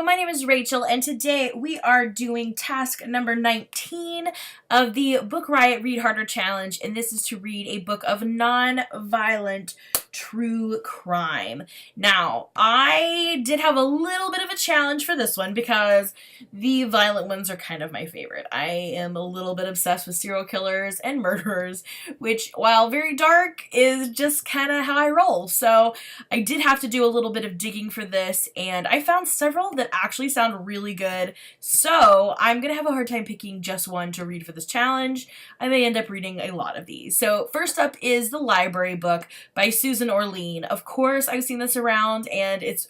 my name is Rachel, and today we are doing task number 19 of the Book Riot Read Harder Challenge, and this is to read a book of non-violent true crime. Now, I did have a little bit of a challenge for this one because the violent ones are kind of my favorite. I am a little bit obsessed with serial killers and murderers, which, while very dark, is just kind of how I roll. So I did have to do a little bit of digging for this, and I found several that actually sound really good. So I'm gonna have a hard time picking just one to read for this challenge. I may end up reading a lot of these. So first up is The Library Book by Susan Orlean. Of course, I've seen this around, and it's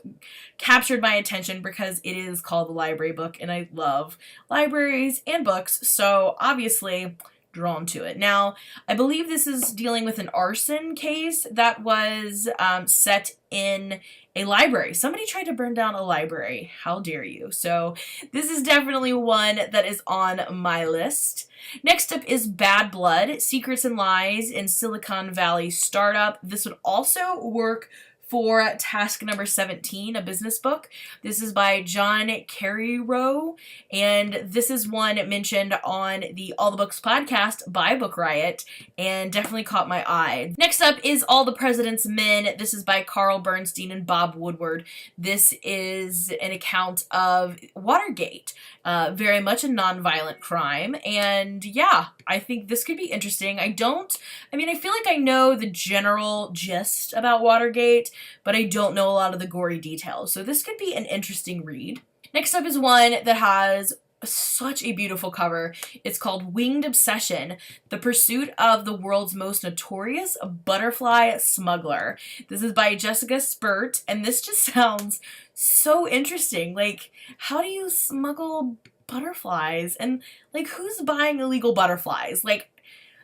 captured my attention because it is called The Library Book, and I love libraries and books, so obviously drawn to it. Now, I believe this is dealing with an arson case that was set in a library. Somebody tried to burn down a library. How dare you? So this is definitely one that is on my list. Next up is Bad Blood, Secrets and Lies in Silicon Valley Startup. This would also work for task number 17, a business book. This is by John Carreyrou, and this is one mentioned on the All the Books podcast by Book Riot, and definitely caught my eye. Next up is All the President's Men. This is by Carl Bernstein and Bob Woodward. This is an account of Watergate, very much a nonviolent crime, and yeah, I think this could be interesting. I feel like I know the general gist about Watergate, but I don't know a lot of the gory details, so this could be an interesting read. Next up is one that has such a beautiful cover. It's called Winged Obsession, The Pursuit of the World's Most Notorious Butterfly Smuggler. This is by Jessica Spurt, and this just sounds so interesting. Like, how do you smuggle butterflies? And, like, who's buying illegal butterflies? Like,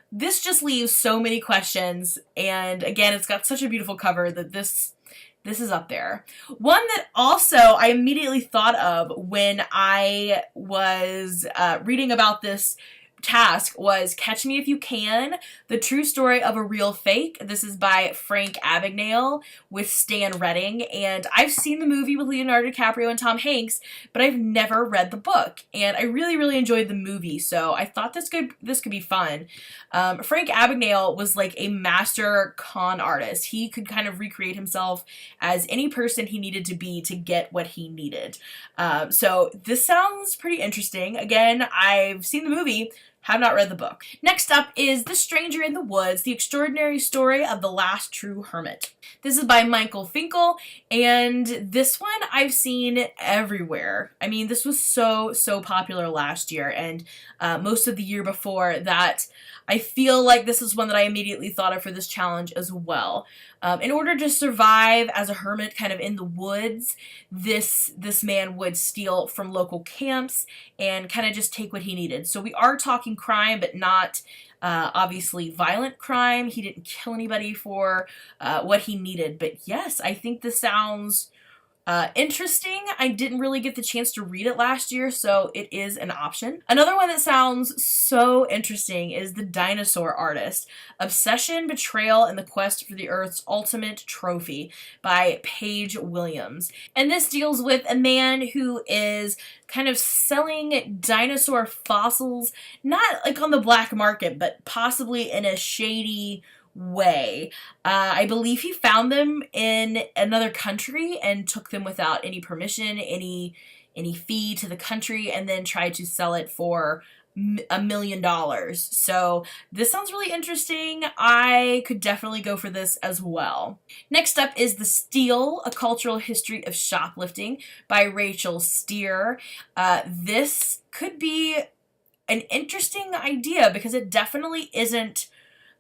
this just leaves so many questions, and again, it's got such a beautiful cover that this is up there. One that also I immediately thought of when I was reading about this task was Catch Me If You Can, The True Story of a Real Fake. This is by Frank Abagnale with Stan Redding, and I've seen the movie with Leonardo DiCaprio and Tom Hanks, but I've never read the book, and I really, really enjoyed the movie, so I thought this could be fun. Frank Abagnale was like a master con artist. He could kind of recreate himself as any person he needed to be to get what he needed. So this sounds pretty interesting. Again, I've seen the movie, have not read the book. Next up is The Stranger in the Woods, The Extraordinary Story of the Last True Hermit. This is by Michael Finkel, and this one I've seen everywhere. I mean, this was so popular last year, and most of the year before that. I feel like this is one that I immediately thought of for this challenge as well. In order to survive as a hermit kind of in the woods, this man would steal from local camps and kind of just take what he needed. So we are talking crime, but not obviously violent crime. He didn't kill anybody for what he needed. But yes, I think this sounds interesting. I didn't really get the chance to read it last year, so it is an option. Another one that sounds so interesting is The Dinosaur Artist, Obsession, Betrayal, and the Quest for the Earth's Ultimate Trophy by Paige Williams. And this deals with a man who is kind of selling dinosaur fossils, not like on the black market, but possibly in a shady way. I believe he found them in another country and took them without any permission, any fee to the country, and then tried to sell it for $1 million. So this sounds really interesting. I could definitely go for this as well. Next up is The Steal, A Cultural History of Shoplifting by Rachael Steer. This could be an interesting idea because it definitely isn't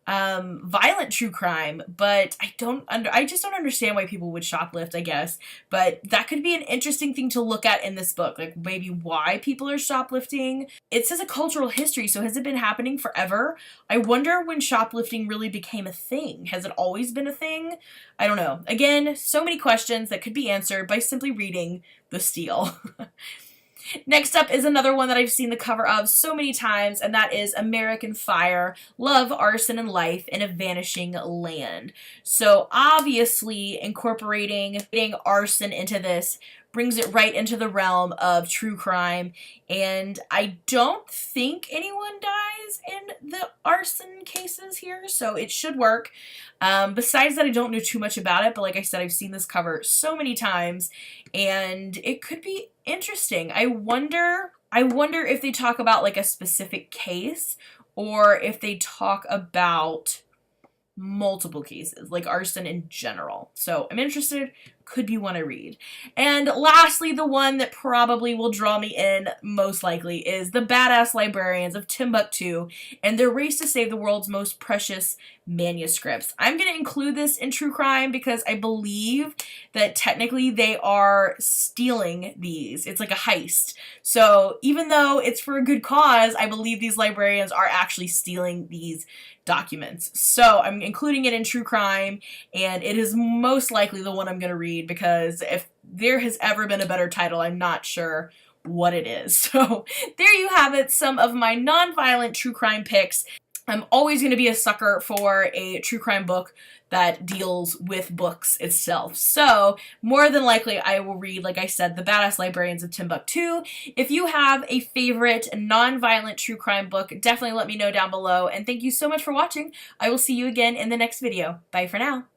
violent true crime, but I just don't understand why people would shoplift, I guess. But that could be an interesting thing to look at in this book, like maybe why people are shoplifting. It says a cultural history, so has it been happening forever? I wonder when shoplifting really became a thing. Has it always been a thing? I don't know. Again, so many questions that could be answered by simply reading The Steal. Next up is another one that I've seen the cover of so many times, and that is American Fire, Love, Arson, and Life in a Vanishing Land. So obviously incorporating arson into this brings it right into the realm of true crime, and I don't think anyone dies in the arson cases here, so it should work. Besides that, I don't know too much about it, but like I said, I've seen this cover so many times, and it could be interesting. I wonder if they talk about like a specific case, or if they talk about multiple cases, like arson in general. So I'm interested, could be one I read. And lastly, the one that probably will draw me in most likely is The Badass Librarians of Timbuktu and Their Race to Save the World's Most Precious Manuscripts. I'm going to include this in true crime because I believe that technically they are stealing these. It's like a heist. So even though it's for a good cause, I believe these librarians are actually stealing these documents. So I'm including it in true crime, and it is most likely the one I'm going to read, because if there has ever been a better title, I'm not sure what it is. So there you have it, some of my non-violent true crime picks. I'm always going to be a sucker for a true crime book that deals with books itself. So more than likely I will read, like I said, The Badass Librarians of Timbuktu. If you have a favorite non-violent true crime book, definitely let me know down below. And thank you so much for watching. I will see you again in the next video. Bye for now.